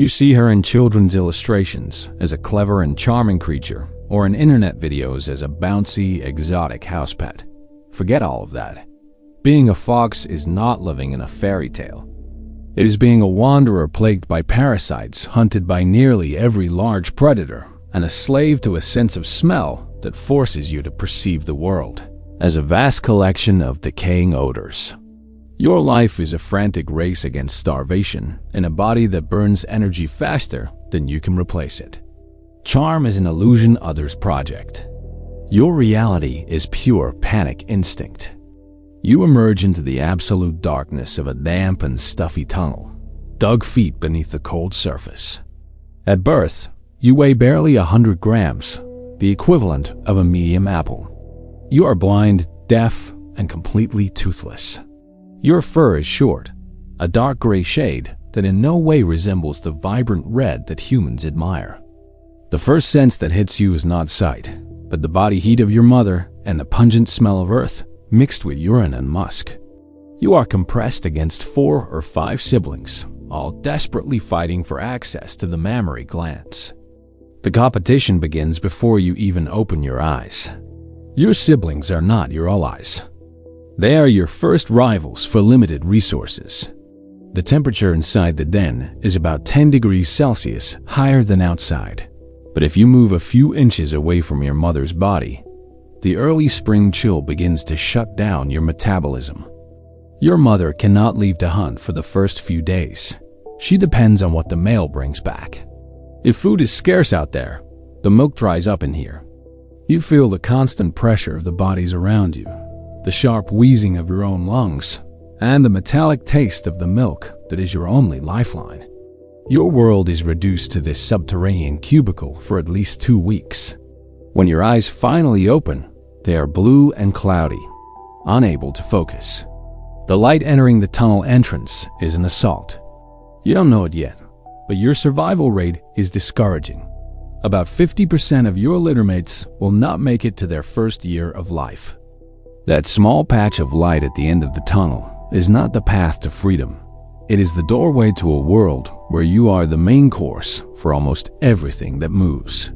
You see her in children's illustrations as a clever and charming creature, or in internet videos as a bouncy, exotic house pet. Forget all of that. Being a fox is not living in a fairy tale. It is being a wanderer plagued by parasites, hunted by nearly every large predator, and a slave to a sense of smell that forces you to perceive the world as a vast collection of decaying odors. Your life is a frantic race against starvation in a body that burns energy faster than you can replace it. Charm is an illusion others project. Your reality is pure panic instinct. You emerge into the absolute darkness of a damp and stuffy tunnel, dug feet beneath the cold surface. At birth, you weigh barely 100 grams, the equivalent of a medium apple. You are blind, deaf, and completely toothless. Your fur is short, a dark gray shade that in no way resembles the vibrant red that humans admire. The first sense that hits you is not sight, but the body heat of your mother and the pungent smell of earth mixed with urine and musk. You are compressed against 4 or 5 siblings, all desperately fighting for access to the mammary glands. The competition begins before you even open your eyes. Your siblings are not your allies. They are your first rivals for limited resources. The temperature inside the den is about 10 degrees Celsius higher than outside. But if you move a few inches away from your mother's body, the early spring chill begins to shut down your metabolism. Your mother cannot leave to hunt for the first few days. She depends on what the mail brings back. If food is scarce out there, the milk dries up in here. You feel the constant pressure of the bodies around you, the sharp wheezing of your own lungs, and the metallic taste of the milk that is your only lifeline. Your world is reduced to this subterranean cubicle for at least 2 weeks. When your eyes finally open, they are blue and cloudy, unable to focus. The light entering the tunnel entrance is an assault. You don't know it yet, but your survival rate is discouraging. About 50% of your littermates will not make it to their first year of life. That small patch of light at the end of the tunnel is not the path to freedom. It is the doorway to a world where you are the main course for almost everything that moves.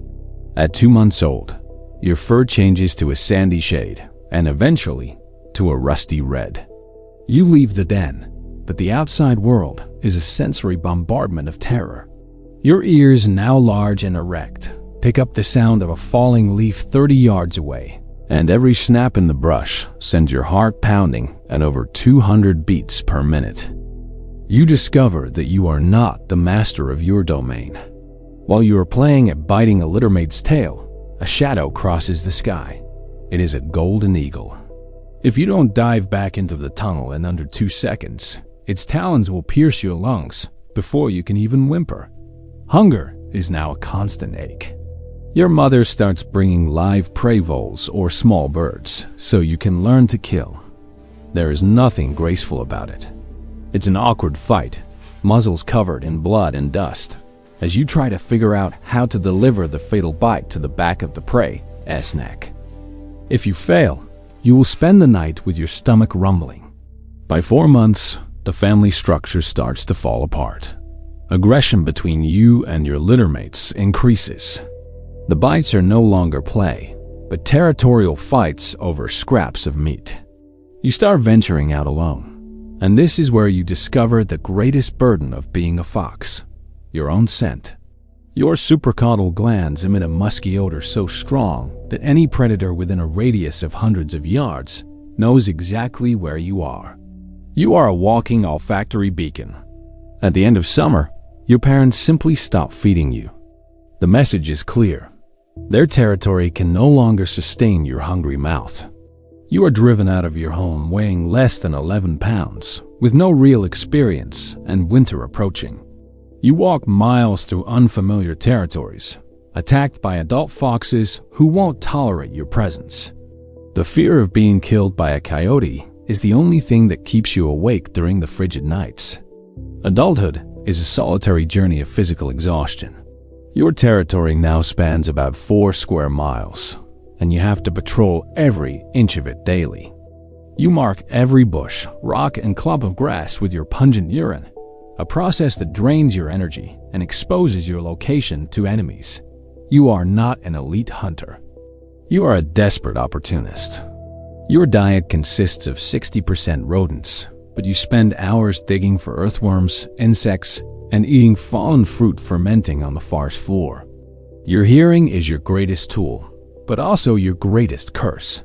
At 2 months old, your fur changes to a sandy shade and eventually to a rusty red. You leave the den, but the outside world is a sensory bombardment of terror. Your ears, now large and erect, pick up the sound of a falling leaf 30 yards away, and every snap in the brush sends your heart pounding at over 200 beats per minute. You discover that you are not the master of your domain. While you are playing at biting a littermate's tail, a shadow crosses the sky. It is a golden eagle. If you don't dive back into the tunnel in under 2 seconds, its talons will pierce your lungs before you can even whimper. Hunger is now a constant ache. Your mother starts bringing live prey voles or small birds so you can learn to kill. There is nothing graceful about it. It's an awkward fight, muzzles covered in blood and dust, as you try to figure out how to deliver the fatal bite to the back of the prey's neck. If you fail, you will spend the night with your stomach rumbling. By 4 months, the family structure starts to fall apart. Aggression between you and your littermates increases. The bites are no longer play, but territorial fights over scraps of meat. You start venturing out alone, and this is where you discover the greatest burden of being a fox: your own scent. Your supracaudal glands emit a musky odor so strong that any predator within a radius of hundreds of yards knows exactly where you are. You are a walking olfactory beacon. At the end of summer, your parents simply stop feeding you. The message is clear. Their territory can no longer sustain your hungry mouth. You are driven out of your home weighing less than 11 pounds, with no real experience and winter approaching. You walk miles through unfamiliar territories, attacked by adult foxes who won't tolerate your presence. The fear of being killed by a coyote is the only thing that keeps you awake during the frigid nights. Adulthood is a solitary journey of physical exhaustion. Your territory now spans about 4 square miles, and you have to patrol every inch of it daily. You mark every bush, rock, and clump of grass with your pungent urine, a process that drains your energy and exposes your location to enemies. You are not an elite hunter. You are a desperate opportunist. Your diet consists of 60% rodents, but you spend hours digging for earthworms, insects, and eating fallen fruit fermenting on the forest floor. Your hearing is your greatest tool, but also your greatest curse.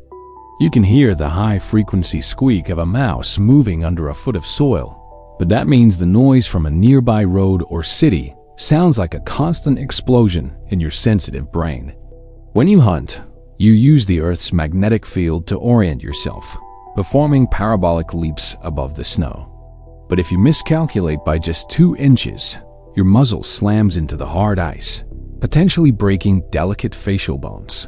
You can hear the high-frequency squeak of a mouse moving under a foot of soil, but that means the noise from a nearby road or city sounds like a constant explosion in your sensitive brain. When you hunt, you use the Earth's magnetic field to orient yourself, performing parabolic leaps above the snow. But if you miscalculate by just 2 inches, your muzzle slams into the hard ice, potentially breaking delicate facial bones.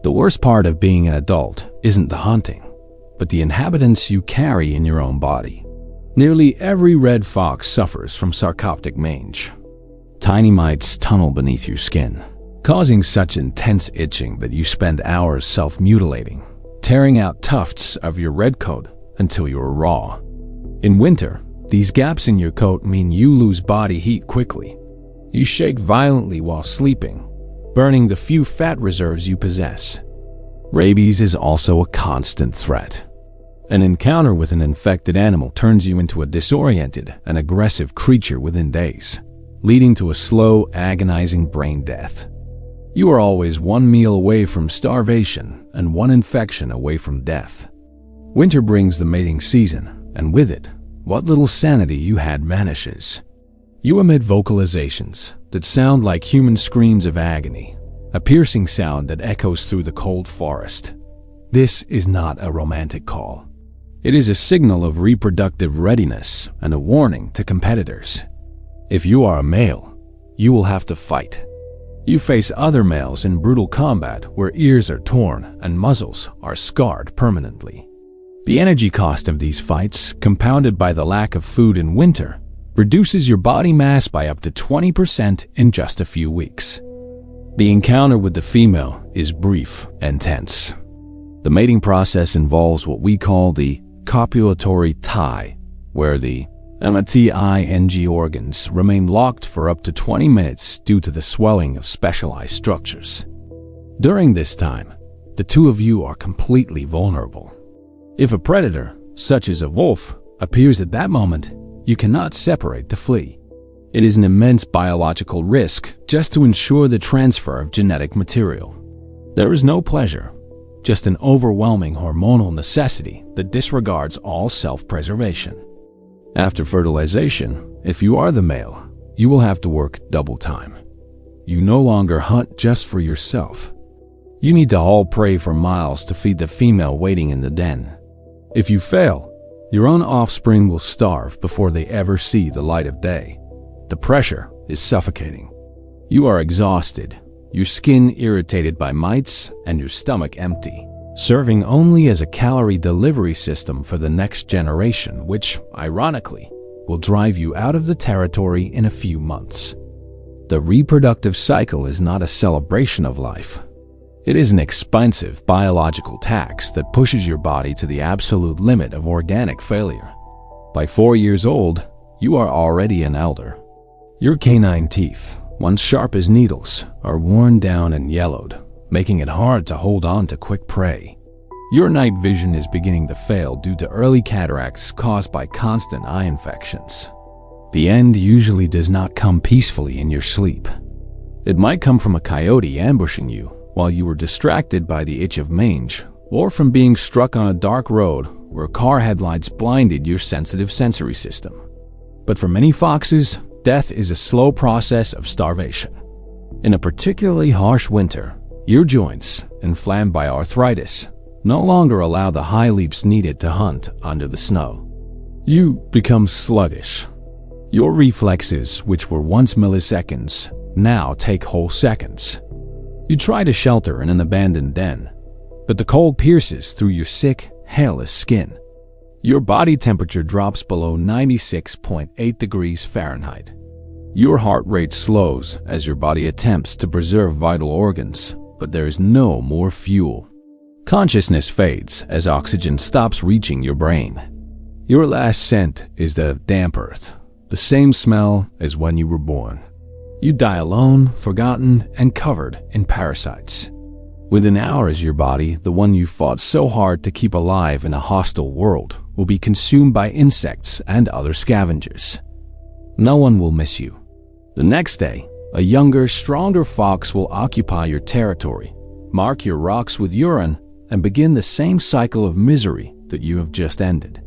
The worst part of being an adult isn't the hunting, but the inhabitants you carry in your own body. Nearly every red fox suffers from sarcoptic mange. Tiny mites tunnel beneath your skin, causing such intense itching that you spend hours self-mutilating, tearing out tufts of your red coat until you are raw. In winter, these gaps in your coat mean you lose body heat quickly. You shake violently while sleeping, burning the few fat reserves you possess. Rabies is also a constant threat. An encounter with an infected animal turns you into a disoriented and aggressive creature within days, leading to a slow, agonizing brain death. You are always 1 meal away from starvation and 1 infection away from death. Winter brings the mating season, and with it, what little sanity you had vanishes. You emit vocalizations that sound like human screams of agony, a piercing sound that echoes through the cold forest. This is not a romantic call. It is a signal of reproductive readiness and a warning to competitors. If you are a male, you will have to fight. You face other males in brutal combat where ears are torn and muzzles are scarred permanently. The energy cost of these fights, compounded by the lack of food in winter, reduces your body mass by up to 20% in just a few weeks. The encounter with the female is brief and tense. The mating process involves what we call the copulatory tie, where the ting organs remain locked for up to 20 minutes due to the swelling of specialized structures. During this time, the two of you are completely vulnerable. If a predator, such as a wolf, appears at that moment, you cannot separate to flee. It is an immense biological risk just to ensure the transfer of genetic material. There is no pleasure, just an overwhelming hormonal necessity that disregards all self-preservation. After fertilization, if you are the male, you will have to work double time. You no longer hunt just for yourself. You need to haul prey for miles to feed the female waiting in the den. If you fail, your own offspring will starve before they ever see the light of day. The pressure is suffocating. You are exhausted, your skin irritated by mites, and your stomach empty, serving only as a calorie delivery system for the next generation, which, ironically, will drive you out of the territory in a few months. The reproductive cycle is not a celebration of life. It is an expensive biological tax that pushes your body to the absolute limit of organic failure. By 4 years old, you are already an elder. Your canine teeth, once sharp as needles, are worn down and yellowed, making it hard to hold on to quick prey. Your night vision is beginning to fail due to early cataracts caused by constant eye infections. The end usually does not come peacefully in your sleep. It might come from a coyote ambushing you while you were distracted by the itch of mange, or from being struck on a dark road where car headlights blinded your sensitive sensory system. But for many foxes, death is a slow process of starvation. In a particularly harsh winter, your joints, inflamed by arthritis, no longer allow the high leaps needed to hunt under the snow. You become sluggish. Your reflexes, which were once milliseconds, now take whole seconds. You try to shelter in an abandoned den, but the cold pierces through your sick, hairless skin. Your body temperature drops below 96.8 degrees Fahrenheit. Your heart rate slows as your body attempts to preserve vital organs, but there is no more fuel. Consciousness fades as oxygen stops reaching your brain. Your last scent is the damp earth, The same smell as when you were born. You die alone, forgotten, and covered in parasites. Within hours, your body, the one you fought so hard to keep alive in a hostile world, will be consumed by insects and other scavengers. No one will miss you. The next day, a younger, stronger fox will occupy your territory, mark your rocks with urine, and begin the same cycle of misery that you have just ended.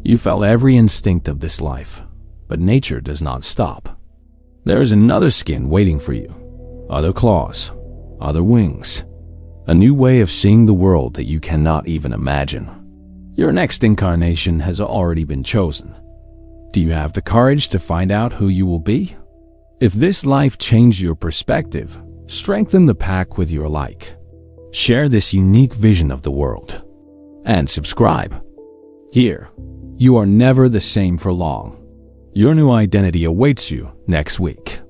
You felt every instinct of this life, but nature does not stop. There is another skin waiting for you, other claws, other wings, a new way of seeing the world that you cannot even imagine. Your next incarnation has already been chosen. Do you have the courage to find out who you will be? If this life changed your perspective, strengthen the pack with your like. Share this unique vision of the world. And subscribe. Here, you are never the same for long. Your new identity awaits you next week.